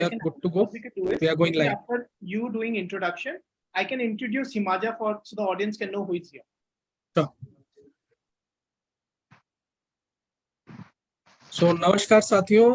Good to go. What we could do is, we are going live. After you doing introduction, I can introduce Himaja so the audience can know who is here. Sure. So नमस्कार साथियों,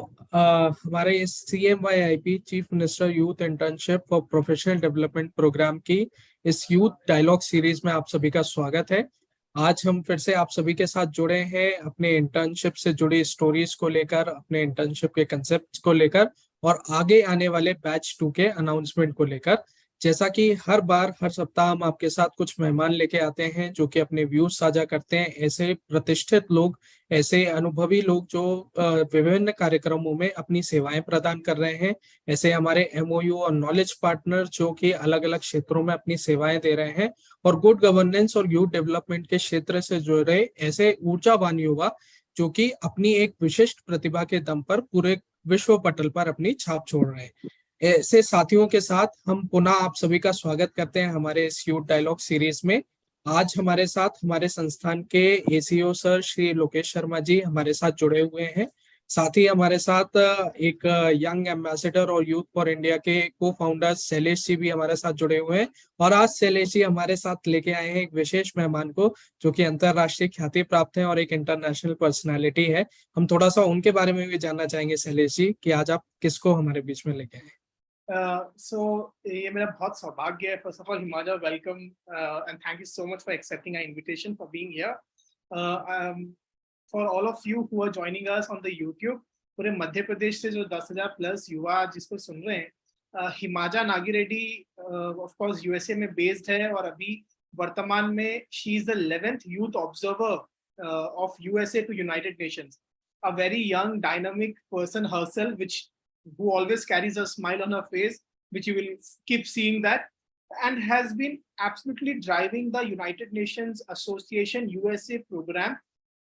हमारे इस CMYIP chief minister youth internship for professional development programme की इस youth dialogue series में आप सभी का स्वागत है। आज हम फिर से आप सभी के साथ जुड़े हैं अपने इंटर्नशिप से जुड़ी स्टोरीज को लेकर, अपने इंटर्नशिप के कंसेप्ट को लेकर और आगे आने वाले बैच 2 के अनाउंसमेंट को लेकर। जैसा कि हर बार हर सप्ताह हम आपके साथ कुछ मेहमान लेके आते हैं जो कि अपने व्यूज साझा करते हैं, ऐसे प्रतिष्ठित लोग, ऐसे अनुभवी लोग जो विभिन्न कार्यक्रमों में अपनी सेवाएं प्रदान कर रहे हैं, ऐसे हमारे एमओयू और नॉलेज पार्टनर जो कि अलग अलग क्षेत्रों में अपनी सेवाएं दे रहे हैं और गुड गवर्नेंस और यूथ डेवलपमेंट के क्षेत्र से जुड़े ऐसे ऊर्जावान युवा जो कि अपनी एक विशिष्ट प्रतिभा के दम पर पूरे विश्व पटल पर अपनी छाप छोड़ रहे हैं। ऐसे साथियों के साथ हम पुनः आप सभी का स्वागत करते हैं हमारे इस यूथ डायलॉग सीरीज में। आज हमारे साथ हमारे संस्थान के एसीओ सर श्री लोकेश शर्मा जी हमारे साथ जुड़े हुए हैं। साथ ही हमारे साथ एक यंग एम्बेसडर और यूथ फॉर इंडिया के को फाउंडर शैलेश जी भी हमारे साथ जुड़े हुए हैं। और आज शैलेश जी हमारे साथ लेके आए हैं एक विशेष मेहमान को जो कि अंतरराष्ट्रीय ख्याति प्राप्त है और एक इंटरनेशनल पर्सनालिटी है। हम थोड़ा सा उनके बारे में भी जानना चाहेंगे शैलेश जी कि आज आप किसको हमारे बीच में लेके आए। ये मेरा बहुत सौभाग्य है। First of all Himaja, welcome and thank you so much for accepting our invitation, for being here. For all of you who are joining us on the YouTube, पूरे मध्य प्रदेश से जो 10,000 प्लस युवा जिसको सुन रहे हैं, Himaja Nagi Reddy of course USA में based है और अभी वर्तमान में she is the 11th youth observer of USA to United Nations. A very young dynamic person herself who always carries a smile on her face, which you will keep seeing that, and has been absolutely driving the United Nations Association USA program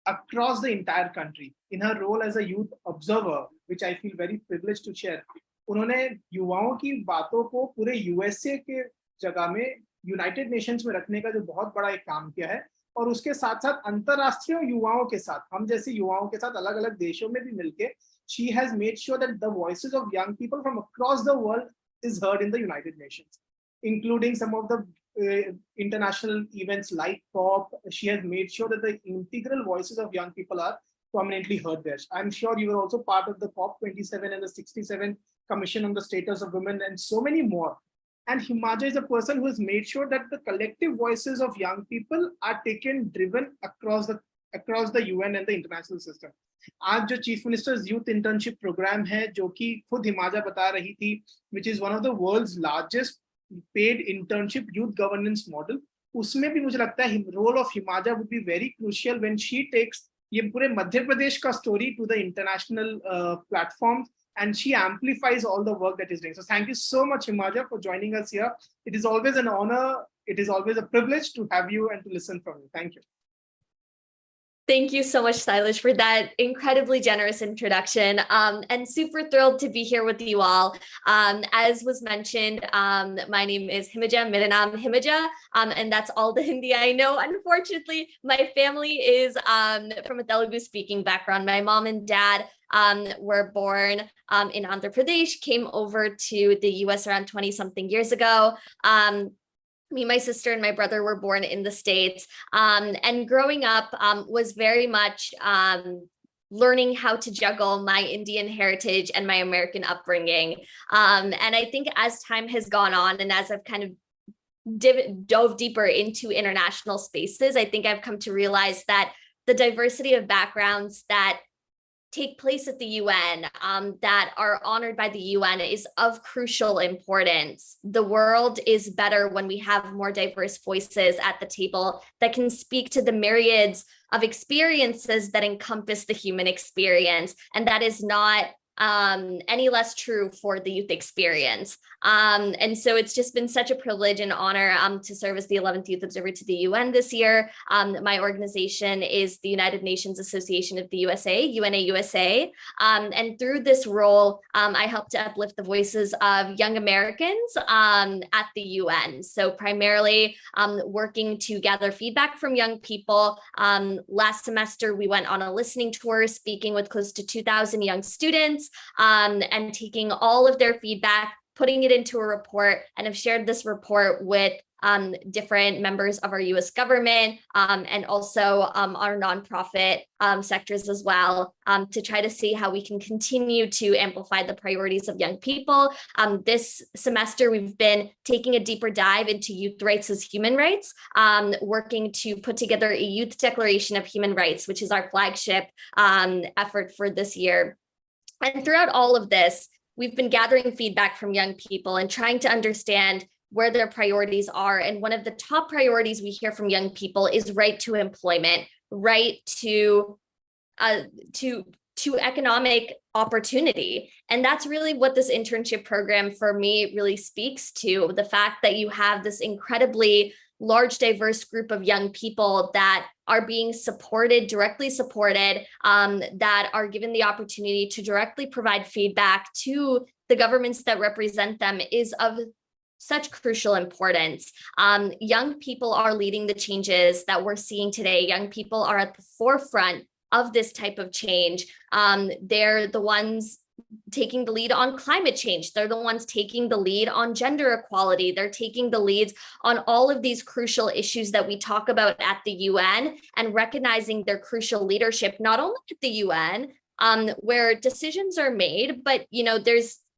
across the entire country in her role as a youth observer, which I feel very privileged to share. उन्होंने युवाओं की बातों को पूरे USA के जगह में United Nations में रखने का जो बहुत बड़ा एक काम किया है और उसके साथ साथ अंतरराष्ट्रीय युवाओं के साथ, हम जैसे युवाओं के साथ अलग अलग देशों में भी मिलके she has made sure that the voices of young people from across the world is heard in the United Nations, including some of the international events like COP. She has made sure that the integral voices of young people are prominently heard there. I'm sure you were also part of the COP 27 and the 67 Commission on the Status of Women and so many more. And Himaja is a person who has made sure that the collective voices of young people are driven across the UN and the international system. आज जो chief ministers youth internship programme है जो कि खुद हिमाजा बता रही थी, which is one of the world's largest paid internship youth governance model, उसमें भी मुझे लगता है role of Himaja would be very crucial when she takes ये पूरे मध्य प्रदेश का story to the international platform and she amplifies all the work that is doing. So thank you so much, Himaja, for joining us here. It is always an honor. It is always a privilege to have you and to listen from you. Thank you. Thank you so much, Silas, for that incredibly generous introduction, and super thrilled to be here with you all. As was mentioned, my name is Himaja, mera naam Himaja, and that's all the Hindi I know. Unfortunately, my family is from a Telugu-speaking background. My mom and dad were born in Andhra Pradesh, came over to the US around 20-something years ago. Me, my sister, and my brother were born in the States, and growing up was very much learning how to juggle my Indian heritage and my American upbringing. And I think as time has gone on and as I've kind of dove deeper into international spaces, I think I've come to realize that the diversity of backgrounds that take place at the UN, that are honored by the UN, is of crucial importance. The world is better when we have more diverse voices at the table that can speak to the myriads of experiences that encompass the human experience. And that is not any less true for the youth experience. And so it's just been such a privilege and honor to serve as the 11th Youth Observer to the UN this year. My organization is the United Nations Association of the USA, UNAUSA. And through this role, I help to uplift the voices of young Americans at the UN. So primarily working to gather feedback from young people. Last semester, we went on a listening tour, speaking with close to 2,000 young students students, and taking all of their feedback, putting it into a report, and have shared this report with different members of our US government, and also our nonprofit sectors as well, to try to see how we can continue to amplify the priorities of young people. This semester, we've been taking a deeper dive into youth rights as human rights, working to put together a Youth Declaration of Human Rights, which is our flagship effort for this year. And throughout all of this, we've been gathering feedback from young people and trying to understand where their priorities are. And one of the top priorities we hear from young people is right to employment, right to economic opportunity. And that's really what this internship program for me really speaks to, the fact that you have this incredibly large, diverse group of young people that are being supported, directly supported, that are given the opportunity to directly provide feedback to the governments that represent them is of such crucial importance. Young people are leading the changes that we're seeing today. Young people are at the forefront of this type of change. They're the ones taking the lead on climate change. They're the ones taking the lead on gender equality. They're taking the leads on all of these crucial issues that we talk about at the UN, and recognizing their crucial leadership, not only at the UN, where decisions are made, but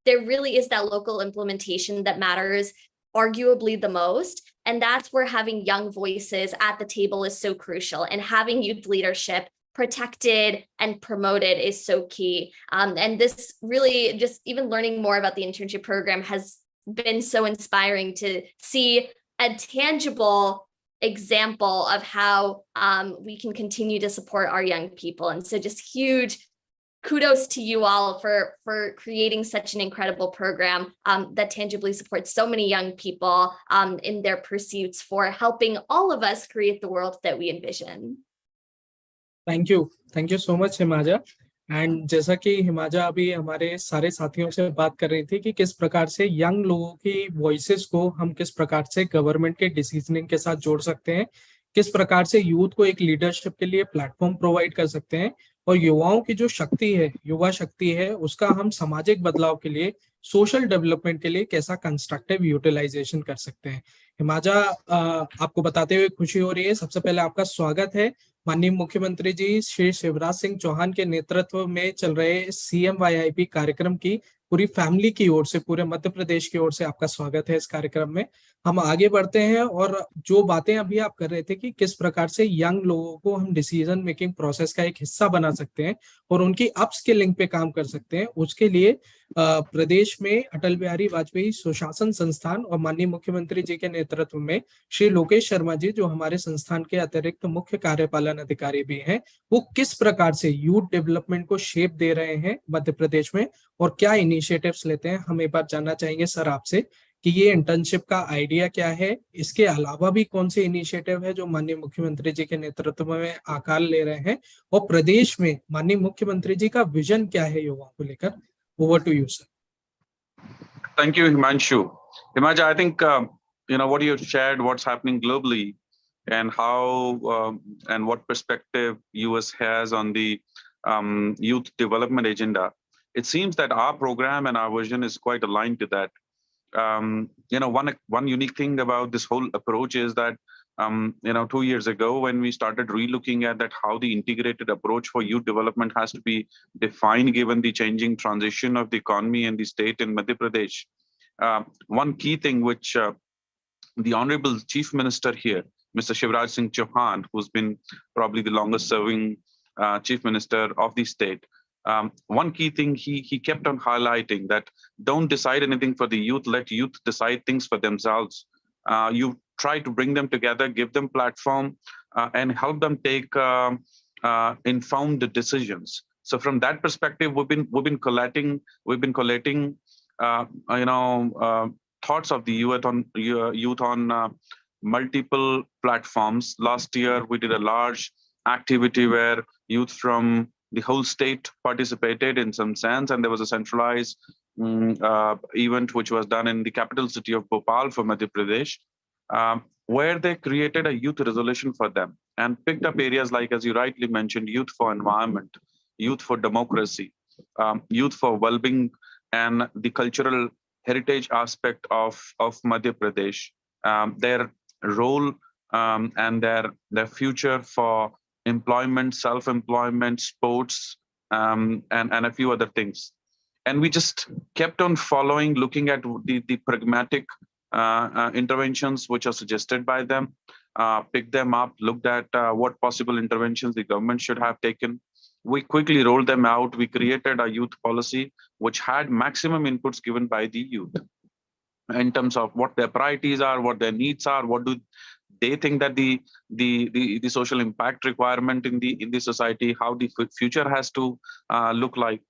there really is that local implementation that matters arguably the most. And that's where having young voices at the table is so crucial, and having youth leadership protected and promoted is so key. And this really, just even learning more about the internship program has been so inspiring to see a tangible example of how we can continue to support our young people. And so just huge kudos to you all for creating such an incredible program that tangibly supports so many young people in their pursuits for helping all of us create the world that we envision. Thank you so much Himaja. And जैसा कि हिमाजा अभी हमारे सारे साथियों से बात कर रही थी कि किस प्रकार से यंग लोगों की वॉइसेस को हम किस प्रकार से गवर्नमेंट के डिसीजनिंग के साथ जोड़ सकते हैं, किस प्रकार से यूथ को एक लीडरशिप के लिए प्लेटफॉर्म प्रोवाइड कर सकते हैं, और युवाओं की जो शक्ति है, युवा शक्ति है, उसका हम सामाजिक बदलाव के लिए, सोशल डेवलपमेंट के लिए कैसा कंस्ट्रक्टिव यूटिलाइजेशन कर सकते हैं। हिमाजा, आपको बताते हुए खुशी हो रही है। सबसे पहले आपका स्वागत है। माननीय मुख्यमंत्री जी श्री शिवराज सिंह चौहान के नेतृत्व में चल रहे CMYIP कार्यक्रम की पूरी फैमिली की ओर से, पूरे मध्य प्रदेश की ओर से आपका स्वागत है इस कार्यक्रम में। हम आगे बढ़ते हैं, और जो बातें अभी आप कर रहे थे कि किस प्रकार से यंग लोगों को हम डिसीजन मेकिंग प्रोसेस का एक हिस्सा बना सकते हैं और उनकी अपस्किलिंग पे काम कर सकते हैं, उसके लिए प्रदेश में अटल बिहारी वाजपेयी सुशासन संस्थान और माननीय मुख्यमंत्री जी के नेतृत्व में श्री लोकेश शर्मा जी, जो हमारे संस्थान के अतिरिक्त मुख्य कार्यपालन अधिकारी भी हैं, वो किस प्रकार से यूथ डेवलपमेंट को शेप दे रहे हैं मध्य प्रदेश में और क्या इनिशिएटिव्स लेते हैं। हम एक बार जानना चाहेंगे सर आपसे कि ये इंटर्नशिप का आइडिया क्या है, इसके अलावा भी कौन से इनिशिएटिव है जो माननीय मुख्यमंत्री जी के नेतृत्व में आकार ले रहे हैं, और प्रदेश में माननीय मुख्यमंत्री जी का विजन क्या है युवाओं को लेकर। Over to you, sir. Thank you, Himanshu. Himanshu, I think what you shared, what's happening globally, and how and what perspective US has on the youth development agenda. It seems that our program and our vision is quite aligned to that. One unique thing about this whole approach is that 2 years ago, when we started relooking at that, how the integrated approach for youth development has to be defined given the changing transition of the economy and the state in Madhya Pradesh. One key thing which the Honorable Chief Minister here, Mr. Shivraj Singh Chauhan, who's been probably the longest serving Chief Minister of the state, one key thing he kept on highlighting that don't decide anything for the youth, let youth decide things for themselves. You try to bring them together, give them platform, and help them take informed decisions. So from that perspective, we've been collating thoughts of the youth on multiple platforms. Last year, we did a large activity where youth from the whole state participated in some sense, and there was a centralized event which was done in the capital city of Bhopal for Madhya Pradesh, where they created a youth resolution for them and picked up areas like, as you rightly mentioned, youth for environment, youth for democracy. youth for well-being and the cultural heritage aspect of Madhya Pradesh, their role and their future for employment, self-employment, sports, and a few other things. And we just kept on following, looking at the pragmatic interventions which are suggested by them, picked them up, looked at what possible interventions the government should have taken. We quickly rolled them out. We created a youth policy which had maximum inputs given by the youth in terms of what their priorities are, what their needs are, what do they think that the social impact requirement in the society, how the future has to look like.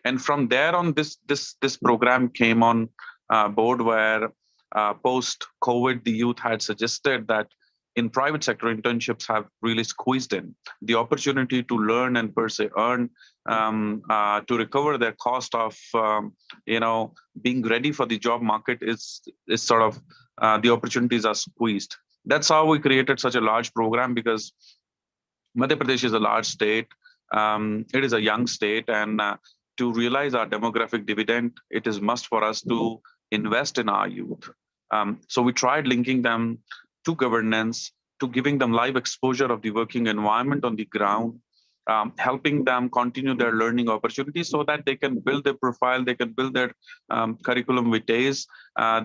And from there on, this program came on board, where post COVID, the youth had suggested that in private sector, internships have really squeezed in the opportunity to learn and per se earn, to recover their cost of being ready for the job market is sort of the opportunities are squeezed. That's how we created such a large program, because Madhya Pradesh is a large state. It is a young state, and to realize our demographic dividend, it is must for us to invest in our youth. So we tried linking them to governance, to giving them live exposure of the working environment on the ground, helping them continue their learning opportunities so that they can build their profile, they can build their curriculum vitae,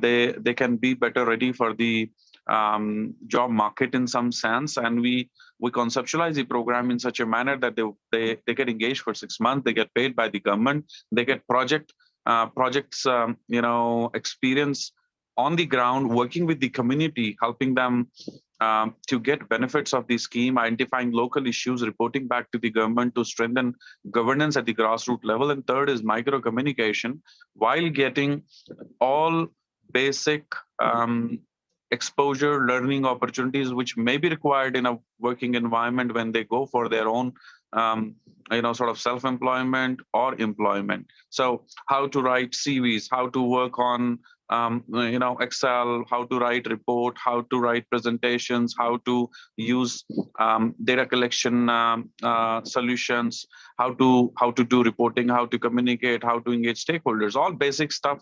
they can be better ready for the job market in some sense. And we conceptualize the program in such a manner that they get engaged for 6 months, they get paid by the government, they get projects experience on the ground, working with the community, helping them to get benefits of the scheme, identifying local issues, reporting back to the government to strengthen governance at the grassroots level. And third is micro communication, while getting all basic exposure, learning opportunities, which may be required in a working environment when they go for their own sort of self-employment or employment. So how to write CVs, how to work on Excel, how to write report, how to write presentations, how to use data collection solutions, how to do reporting, how to communicate, how to engage stakeholders, all basic stuff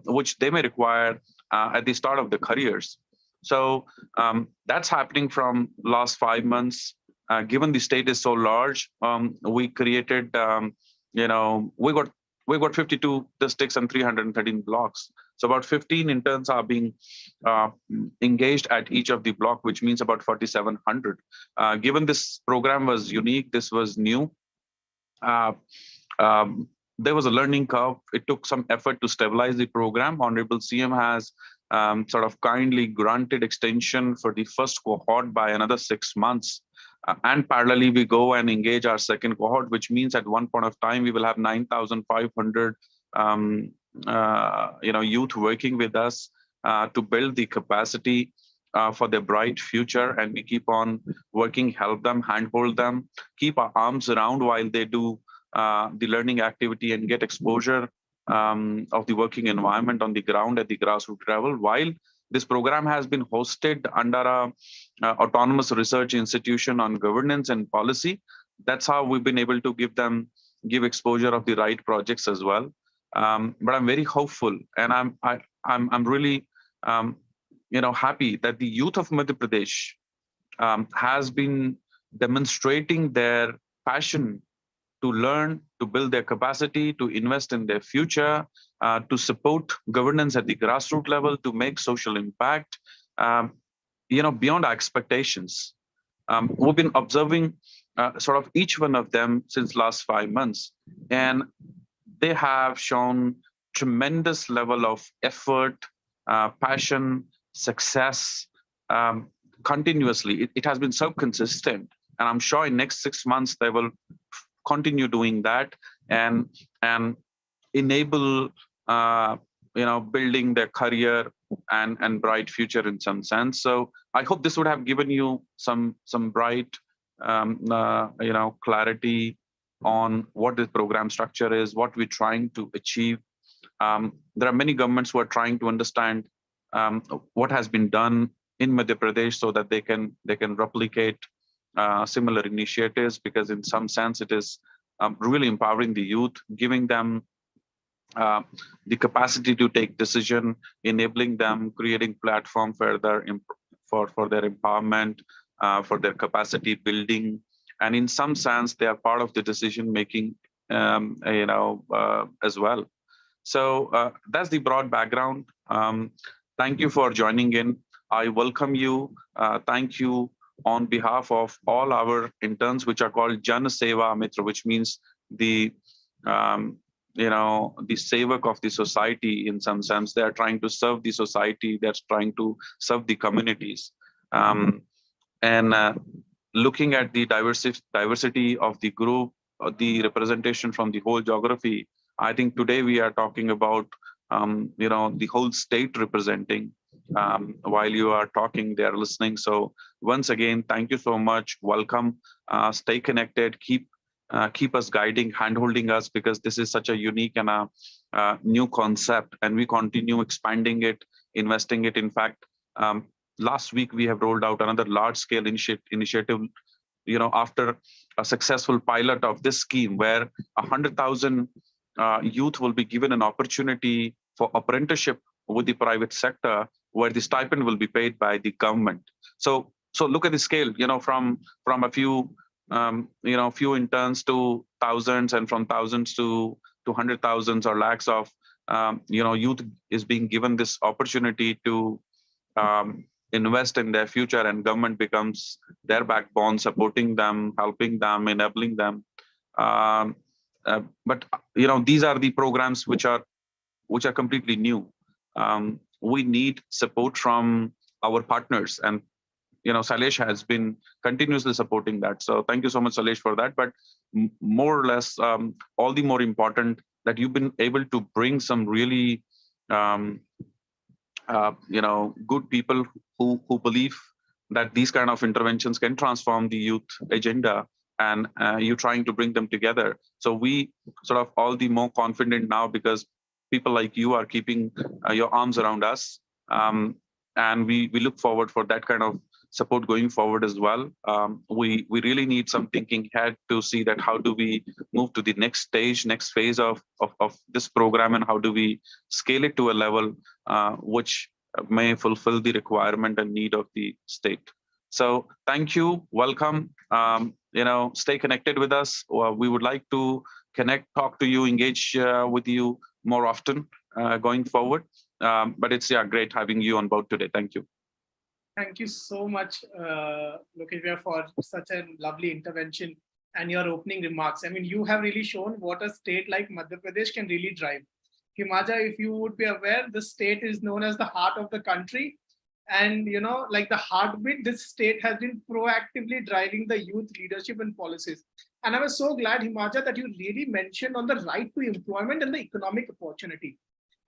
which they may require at the start of their careers. So that's happening from last 5 months. Given the state is so large, we created, we got 52 districts and 313 blocks. So about 15 interns are being engaged at each of the block, which means about 4,700. Given this program was unique, this was new, there was a learning curve. It took some effort to stabilize the program. Honorable CM has sort of kindly granted extension for the first cohort by another 6 months. And parallelly, we go and engage our second cohort, which means at one point of time, we will have 9,500 youth working with us to build the capacity for their bright future. And we keep on working, help them, handhold them, keep our arms around while they do the learning activity and get exposure of the working environment on the ground at the grassroots level. While this program has been hosted under a autonomous research institution on governance and policy, that's how we've been able to give exposure of the right projects as well. But I'm very hopeful, and I'm really happy that the youth of Madhya Pradesh has been demonstrating their passion to learn, to build their capacity, to invest in their future, to support governance at the grassroots level, to make social impact, beyond our expectations. We've been observing sort of each one of them since last 5 months, and they have shown tremendous level of effort, passion, success, continuously. It has been so consistent, and I'm sure in next 6 months they will continue doing that and enable building their career and bright future in some sense. So I hope this would have given you some bright clarity on what this program structure is, what we're trying to achieve. There are many governments who are trying to understand what has been done in Madhya Pradesh so that they can replicate similar initiatives, because in some sense it is really empowering the youth, giving them the capacity to take decision, enabling them, creating platform for their for their empowerment, for their capacity building, and in some sense they are part of the decision making, as well. So that's the broad background. Thank you for joining in. I welcome you. Thank you on behalf of all our interns, which are called Jan Seva Mitra, which means the the sevak of the society. In some sense, they are trying to serve the society. They're trying to serve the communities. And looking at the diversity of the group, the representation from the whole geography, I think today we are talking about the whole state representing. While you are talking, they are listening. So once again, thank you so much. Welcome. Stay connected. Keep us guiding, hand-holding us, because this is such a unique and a new concept, and we continue expanding it, investing it. In fact, last week we have rolled out another large-scale initiative. After a successful pilot of this scheme, where 100,000 youth will be given an opportunity for apprenticeship with the private sector, where the stipend will be paid by the government. So look at the scale. From a few few interns to thousands, and from thousands to 100,000s or lakhs of youth is being given this opportunity to invest in their future, and government becomes their backbone, supporting them, helping them, enabling them. But these are the programs which are completely new. We need support from our partners, and Salesh has been continuously supporting that. So thank you so much, Salesh, for that. But more or less, all the more important that you've been able to bring some really good people who believe that these kind of interventions can transform the youth agenda, and you're trying to bring them together. So we sort of all the more confident now, because people like you are keeping your arms around us, and we look forward for that kind of support going forward as well. We really need some thinking ahead to see that how do we move to the next stage, next phase of this program, and how do we scale it to a level which may fulfill the requirement and need of the state. So thank you, welcome. Stay connected with us. We would like to connect, talk to you, engage with you more often going forward. But it's great having you on board today. Thank you. Thank you so much, Lokesh, for such a lovely intervention and your opening remarks. I mean, you have really shown what a state like Madhya Pradesh can really drive. Himaja, if you would be aware, the state is known as the heart of the country. And, like the heartbeat, this state has been proactively driving the youth leadership and policies. And I was so glad, Himaja, that you really mentioned on the right to employment and the economic opportunity.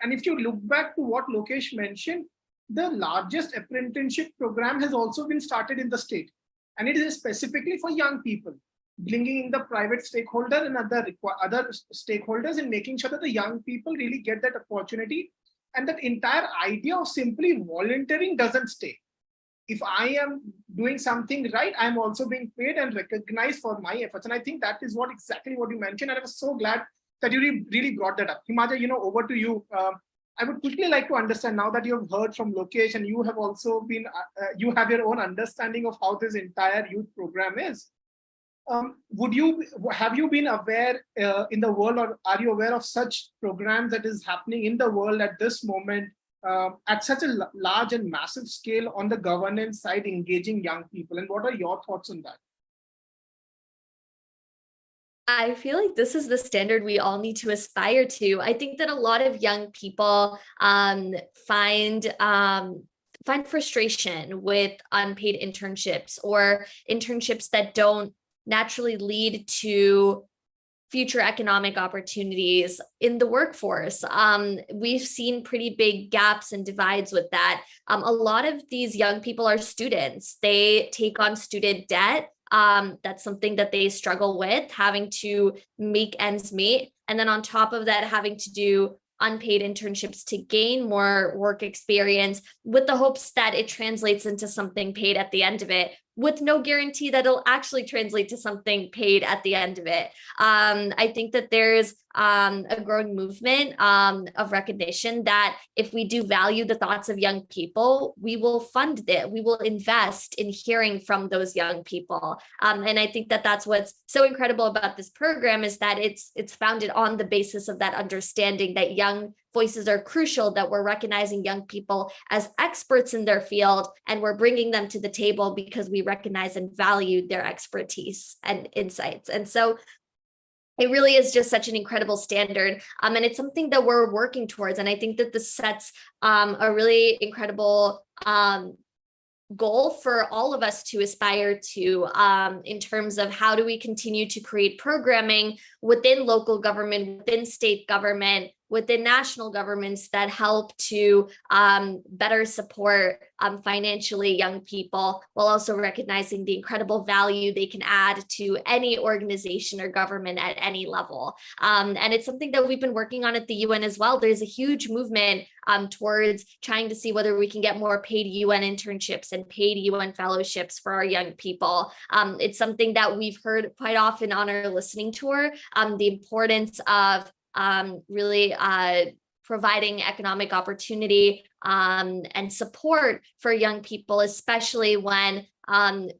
And if you look back to what Lokesh mentioned, the largest apprenticeship program has also been started in the state. And it is specifically for young people, bringing in the private stakeholder and other stakeholders, and making sure that the young people really get that opportunity. And that entire idea of simply volunteering doesn't stay. If I am doing something right, I'm also being paid and recognized for my efforts. And I think that is exactly what you mentioned. And I was so glad that you really brought that up. Himaja, over to you. I would quickly like to understand, now that you have heard from Lokesh, and you have also been, you have your own understanding of how this entire youth program is. Have you been aware in the world, or are you aware of such programs that is happening in the world at this moment at such a large and massive scale on the governance side, engaging young people? And what are your thoughts on that? I feel like this is the standard we all need to aspire to. I think that a lot of young people find frustration with unpaid internships, or internships that don't naturally lead to future economic opportunities in the workforce. We've seen pretty big gaps and divides with that. A lot of these young people are students. They take on student debt. That's something that they struggle with, having to make ends meet. And then on top of that, having to do unpaid internships to gain more work experience, with the hopes that it translates into something paid at the end of it, with no guarantee that it'll actually translate to something paid at the end of it. I think that there's a growing movement of recognition that if we do value the thoughts of young people, we will fund it. We will invest in hearing from those young people. And I think that that's what's so incredible about this program is that it's founded on the basis of that understanding that young voices are crucial, that we're recognizing young people as experts in their field, and we're bringing them to the table because we recognize and value their expertise and insights. And so it really is just such an incredible standard. And it's something that we're working towards. And I think that this sets a really incredible goal for all of us to aspire to in terms of how do we continue to create programming within local government, within state government, within national governments that help to better support financially young people, while also recognizing the incredible value they can add to any organization or government at any level. And it's something that we've been working on at the UN as well. There's a huge movement towards trying to see whether we can get more paid UN internships and paid UN fellowships for our young people. It's something that we've heard quite often on our listening tour, the importance of really providing economic opportunity and support for young people, especially when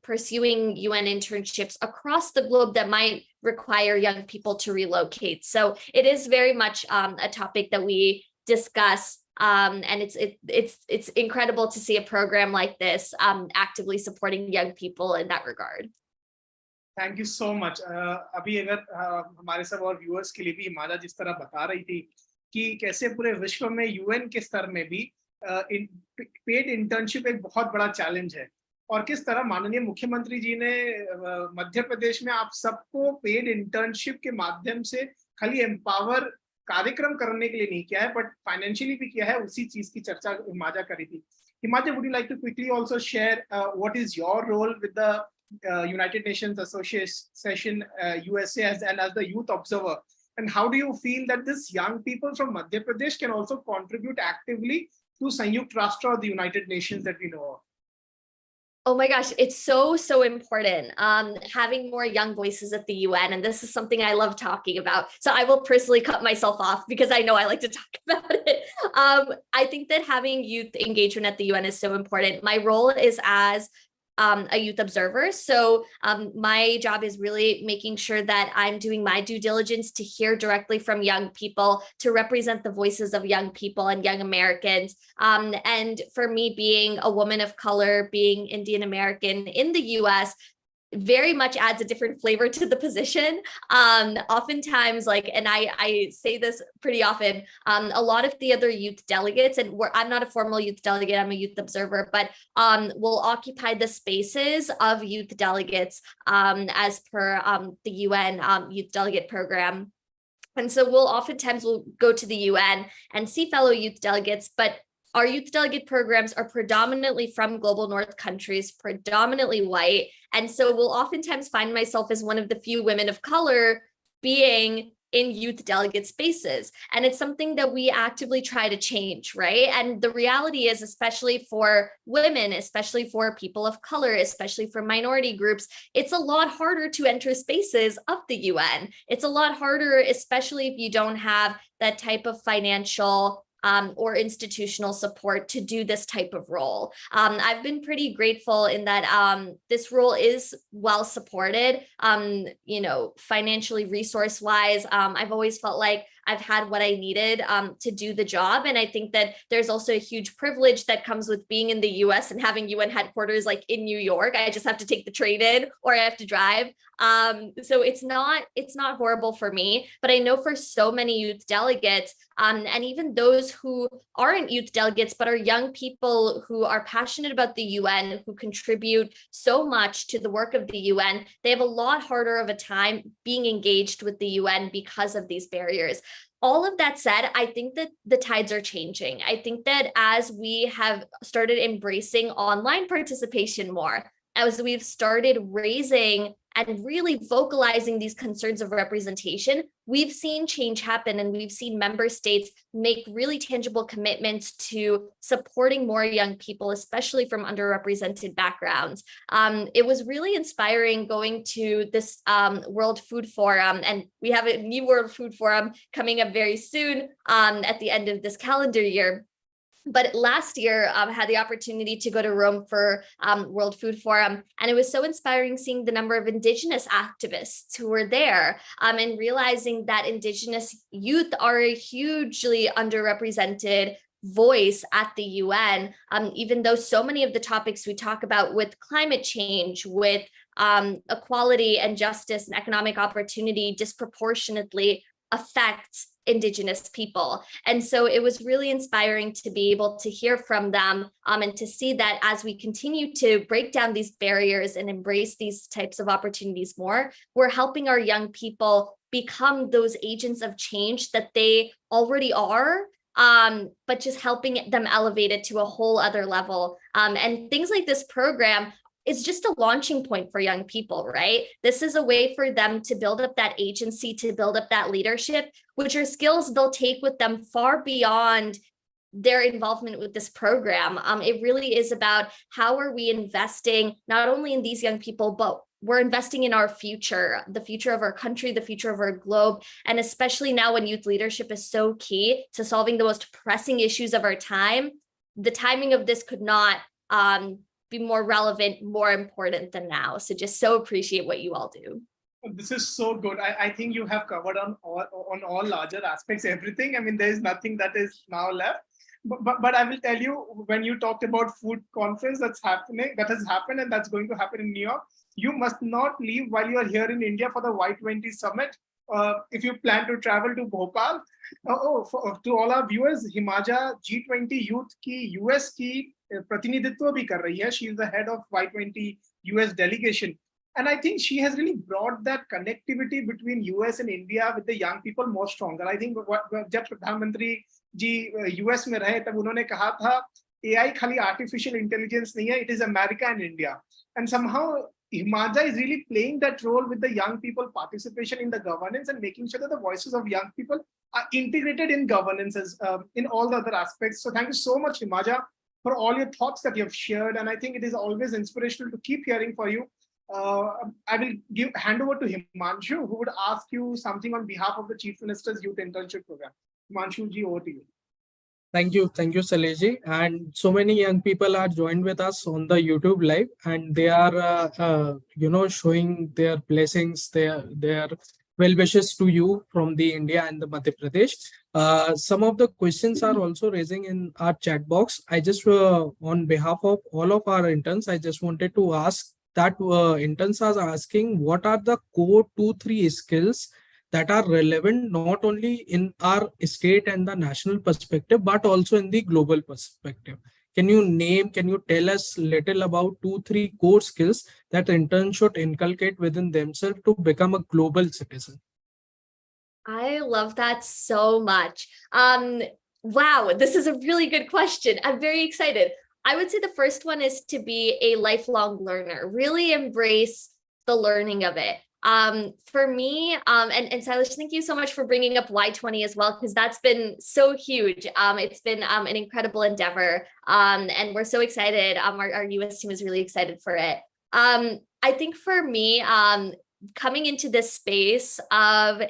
pursuing UN internships across the globe that might require young people to relocate. So it is very much a topic that we discuss. And it's incredible to see a program like this actively supporting young people in that regard. Thank you so much. अभी अगर हमारे सब और viewers के लिए भी हिमादा जिस तरह बता रही थी कि कैसे पूरे विश्व में यूएन के स्तर में भी पेड इंटर्नशिप एक बहुत बड़ा चैलेंज है, और किस तरह माननीय मुख्यमंत्री जी ने मध्य प्रदेश में आप सबको पेड इंटर्नशिप के माध्यम से खाली एम्पावर कार्यक्रम करने के लिए नहीं किया है, बट फाइनेंशियली भी किया है। उसी चीज की चर्चा हिमाजा करी थी। Himaja, would you like to quickly also share what is your role with the United Nations Association USA and as the youth observer, and how do you feel that this young people from Madhya Pradesh can also contribute actively to Sanyukt Rashtra or the United Nations that we know of? Oh my gosh, it's so important having more young voices at the UN, and this is something I love talking about. So I will personally cut myself off because I know I like to talk about it. I think that having youth engagement at the UN is so important. My role is as a youth observer. So my job is really making sure that I'm doing my due diligence to hear directly from young people, to represent the voices of young people and young Americans. And for me, being a woman of color, being Indian American in the US, very much adds a different flavor to the position. Oftentimes, like, and I say this pretty often, a lot of the other youth delegates, and I'm not a formal youth delegate, I'm a youth observer, but will occupy the spaces of youth delegates as per the UN youth delegate program. And so we'll go to the UN and see fellow youth delegates, but our youth delegate programs are predominantly from global north countries, predominantly white. And so we'll oftentimes find myself as one of the few women of color being in youth delegate spaces. And it's something that we actively try to change, right? And the reality is, especially for women, especially for people of color, especially for minority groups, it's a lot harder to enter spaces of the UN. It's a lot harder, especially if you don't have that type of financial or institutional support to do this type of role. I've been pretty grateful in that this role is well supported, financially, resource-wise. I've always felt like I've had what I needed to do the job. And I think that there's also a huge privilege that comes with being in the US and having UN headquarters like in New York. I just have to take the train in, or I have to drive. So it's not horrible for me, but I know for so many youth delegates, and even those who aren't youth delegates, but are young people who are passionate about the UN, who contribute so much to the work of the UN, they have a lot harder of a time being engaged with the UN because of these barriers. All of that said, I think that the tides are changing. I think that as we have started embracing online participation more, as we've started raising and really vocalizing these concerns of representation, we've seen change happen, and we've seen member states make really tangible commitments to supporting more young people, especially from underrepresented backgrounds. It was really inspiring going to this World Food Forum, and we have a new World Food Forum coming up very soon at the end of this calendar year. But last year, I had the opportunity to go to Rome for World Food Forum, and it was so inspiring seeing the number of Indigenous activists who were there, and realizing that Indigenous youth are a hugely underrepresented voice at the UN, even though so many of the topics we talk about with climate change, with equality and justice and economic opportunity disproportionately affects Indigenous people. And so it was really inspiring to be able to hear from them, and to see that as we continue to break down these barriers and embrace these types of opportunities more, we're helping our young people become those agents of change that they already are, but just helping them elevate it to a whole other level. And things like this program is just a launching point for young people, right? This is a way for them to build up that agency, to build up that leadership, which are skills they'll take with them far beyond their involvement with this program. It really is about how are we investing not only in these young people, but we're investing in our future, the future of our country, the future of our globe. And especially now when youth leadership is so key to solving the most pressing issues of our time, the timing of this could not be more relevant, more important than now. So just so appreciate what you all do. This is so good. I think you have covered on all larger aspects, everything. I mean, there is nothing that is now left. But I will tell you, when you talked about food conference that has happened, and that's going to happen in New York, you must not leave while you are here in India for the Y20 summit. If you plan to travel to Bhopal, to all our viewers, Himaja G20 Youth की US की प्रतिनिधित्व भी कर रही है. She is the head of Y20 US delegation. And I think she has really brought that connectivity between US and India with the young people more stronger. I think जब प्रधानमंत्री जी US में रहे तब उन्होंने कहा था AI खाली artificial intelligence नहीं है, it is America and India. And somehow Himaja is really playing that role with the young people participation in the governance and making sure that the voices of young people are integrated in governance as in all the other aspects. So thank you so much, Himaja, for all your thoughts that you have shared. And I think it is always inspirational to keep hearing for you. I will hand over to Himanshu, who would ask you something on behalf of the Chief Minister's Youth Internship Program. Himanshu ji, over to you. Thank you, Saleji. And so many young people are joined with us on the YouTube live, and they are, showing their blessings, their well wishes to you from the India and the Madhya Pradesh. Some of the questions are also raising in our chat box. I just, on behalf of all of our interns, I just wanted to ask that interns are asking what are the core 2-3 skills that are relevant not only in our state and the national perspective, but also in the global perspective. Can you tell us little about 2-3 core skills that interns should inculcate within themselves to become a global citizen? I love that so much. Wow, this is a really good question. I'm very excited. I would say the first one is to be a lifelong learner, really embrace the learning of it. For me, and Silas, thank you so much for bringing up Y20 as well, because that's been so huge. It's been an incredible endeavor, and we're so excited. Our US team is really excited for it. I think for me, coming into this space of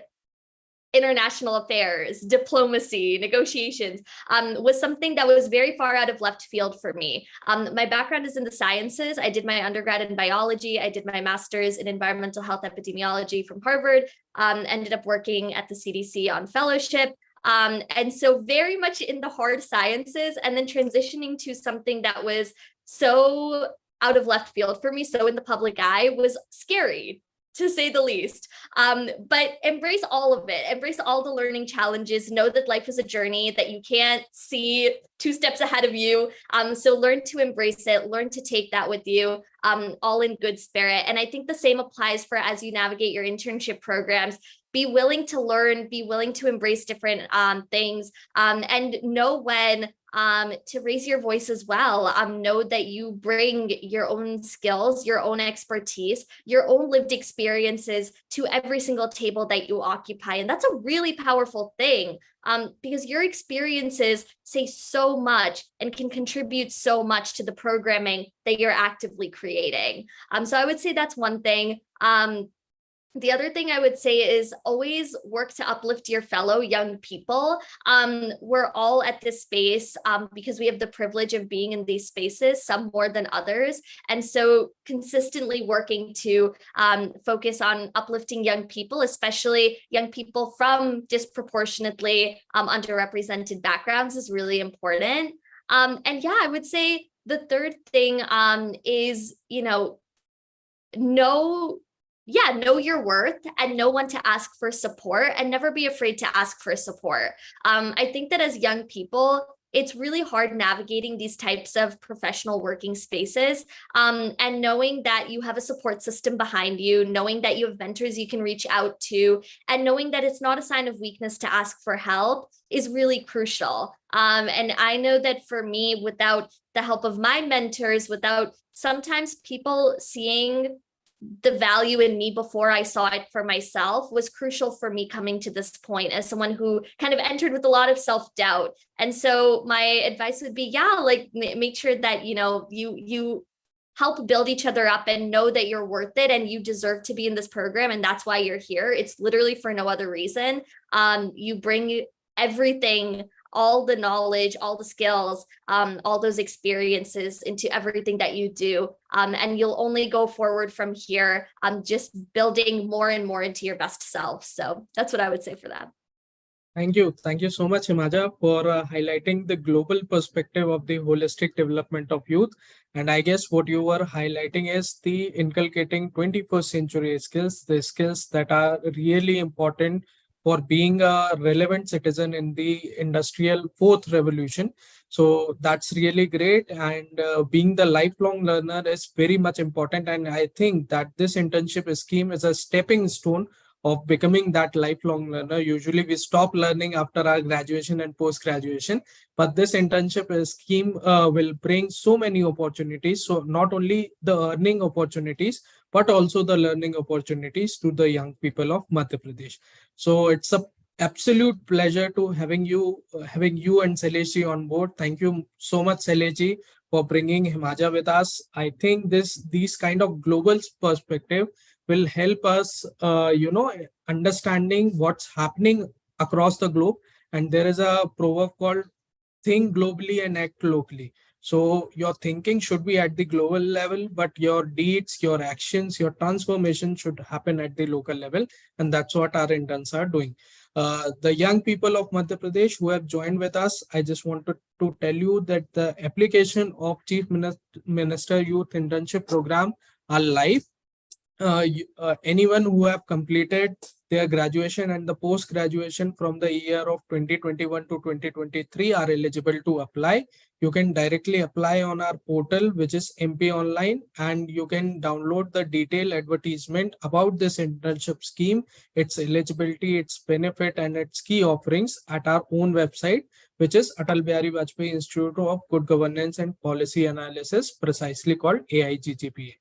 international affairs, diplomacy, negotiations, was something that was very far out of left field for me. My background is in the sciences. I did my undergrad in biology. I did my master's in environmental health epidemiology from Harvard, ended up working at the CDC on fellowship. And so very much in the hard sciences, and then transitioning to something that was so out of left field for me, so in the public eye, was scary, to say the least. But embrace all of it, embrace all the learning challenges, know that life is a journey, that you can't see 2 steps ahead of you. So learn to embrace it, learn to take that with you, all in good spirit. And I think the same applies for as you navigate your internship programs. Be willing to learn, be willing to embrace different things, and know when to raise your voice as well. Know that you bring your own skills, your own expertise, your own lived experiences to every single table that you occupy. And that's a really powerful thing, because your experiences say so much and can contribute so much to the programming that you're actively creating. So I would say that's one thing. The other thing I would say is always work to uplift your fellow young people. We're all at this space because we have the privilege of being in these spaces, some more than others. And so consistently working to focus on uplifting young people, especially young people from disproportionately underrepresented backgrounds, is really important. And yeah, I would say the third thing is, know your worth and know when to ask for support, and never be afraid to ask for support. I think that as young people, it's really hard navigating these types of professional working spaces, and knowing that you have a support system behind you, knowing that you have mentors you can reach out to, and knowing that it's not a sign of weakness to ask for help is really crucial. And I know that for me, without the help of my mentors, without sometimes people seeing the value in me before I saw it for myself, was crucial for me coming to this point as someone who kind of entered with a lot of self-doubt. And so my advice would be, make sure that, you help build each other up and know that you're worth it and you deserve to be in this program. And that's why you're here. It's literally for no other reason. You bring everything, all the knowledge, all the skills, all those experiences into everything that you do. And you'll only go forward from here, just building more and more into your best self. So that's what I would say for that. Thank you. Thank you so much, Himaja, for highlighting the global perspective of the holistic development of youth. And I guess what you were highlighting is the inculcating 21st century skills, the skills that are really important for being a relevant citizen in the industrial fourth revolution. So that's really great. And being the lifelong learner is very much important. And I think that this internship scheme is a stepping stone of becoming that lifelong learner. Usually we stop learning after our graduation and post-graduation, but this internship scheme will bring so many opportunities. So not only the earning opportunities, but also the learning opportunities to the young people of Madhya Pradesh. So it's a absolute pleasure to having you and Sailesh on board. Thank you so much, Sailesh, for bringing Himaja with us. I think these kind of global perspective will help us, understanding what's happening across the globe. And there is a proverb called think globally and act locally. So your thinking should be at the global level, but your deeds, your actions, your transformation should happen at the local level. And that's what our interns are doing. The young people of Madhya Pradesh who have joined with us, I just wanted to tell you that the application of Chief Minister Youth Internship Program are live. Anyone who have completed their graduation and the post graduation from the year of 2021 to 2023 are eligible to apply. You can directly apply on our portal, which is MP Online, and you can download the detailed advertisement about this internship scheme, its eligibility, its benefit, and its key offerings at our own website, which is Atal Bihari Vajpayee Institute of Good Governance and Policy Analysis, precisely called AIGGPA.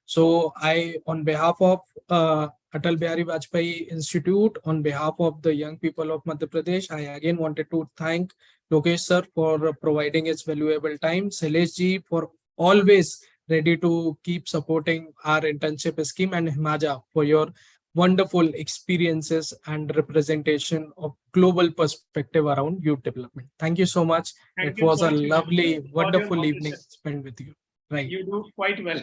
So I, on behalf of Atal Bihari Vajpayee Institute, on behalf of the young people of Madhya Pradesh, I again wanted to thank Lokesh sir for providing his valuable time, Sailesh ji for always ready to keep supporting our internship scheme, and Himaja for your wonderful experiences and representation of global perspective around youth development. Thank you so much. It was a lovely, wonderful evening spent with you. Right. You do quite well.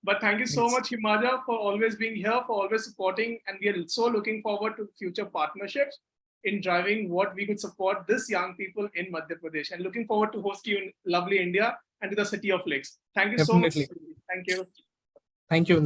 But thank you so much, Himaja, for always being here, for always supporting. And we are so looking forward to future partnerships in driving what we could support this young people in Madhya Pradesh. And looking forward to host you in lovely India and to the city of lakes. Thank you so much. Thank you. Thank you.